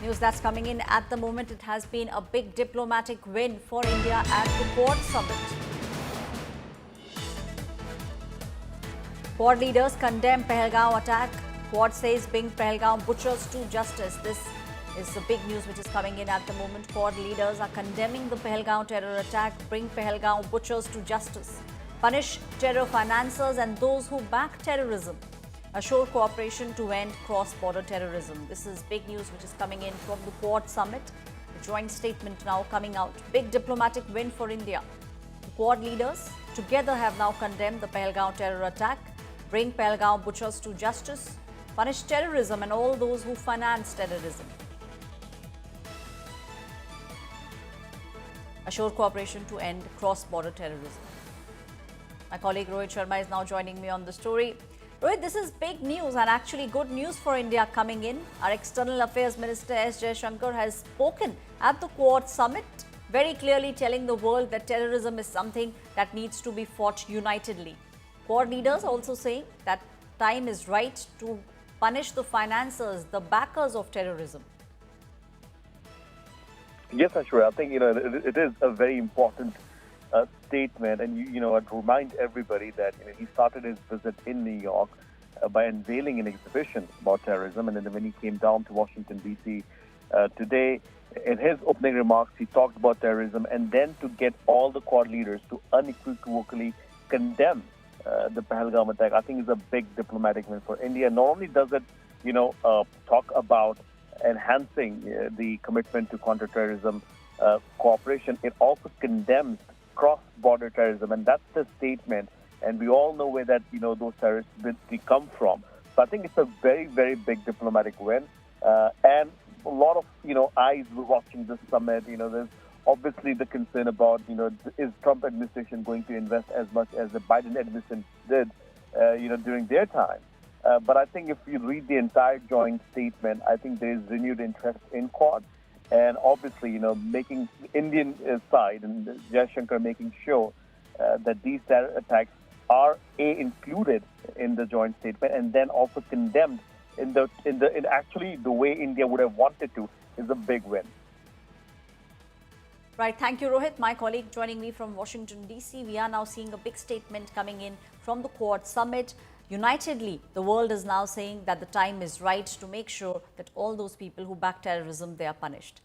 News that's coming in at the moment, it has been a big diplomatic win for India at the Quad Summit. Quad leaders condemn Pahelgaon attack. Quad says bring Pahelgaon butchers to justice. This is the big news which is coming in at the moment. Quad leaders are condemning the Pahelgaon terror attack. Bring Pahelgaon butchers to justice. Punish terror financiers and those who back terrorism. Assure cooperation to end cross-border terrorism. This is big news which is coming in from the Quad Summit. The joint statement now coming out. Big diplomatic win for India. The Quad leaders together have now condemned the Pahelgaon terror attack. Bring Pahelgaon butchers to justice. Punish terrorism and all those who finance terrorism. Assure cooperation to end cross-border terrorism. My colleague Rohit Sharma is now joining me on the story. Rohit, this is big news and actually good news for India coming in. Our External Affairs Minister S. Jaishankar has spoken at the Quad Summit, very clearly telling the world that terrorism is something that needs to be fought unitedly. Quad leaders also saying that time is right to punish the financiers, the backers of terrorism. Yes, Ashura, I think it is a very important statement, and I'd remind everybody that he started his visit in New York by unveiling an exhibition about terrorism, and then when he came down to Washington D.C. Today, in his opening remarks, he talked about terrorism, and then to get all the Quad leaders to unequivocally condemn the Pahalgam attack, I think is a big diplomatic win for India. Not only does it, talk about enhancing the commitment to counter-terrorism cooperation, it also condemns cross-border terrorism, and that's the statement. And we all know where that those terrorists they come from. So I think it's a very, very big diplomatic win, and a lot of eyes were watching this summit. There's obviously the concern about is Trump administration going to invest as much as the Biden administration did during their time. But I think if you read the entire joint statement, I think there is renewed interest in Quad. And obviously, making Indian side and Jaishankar making sure that these terror attacks are included in the joint statement, and then also condemned in actually the way India would have wanted to, is a big win. Right. Thank you, Rohit. My colleague joining me from Washington, D.C. We are now seeing a big statement coming in from the Quad Summit. Unitedly, the world is now saying that the time is right to make sure that all those people who back terrorism, they are punished.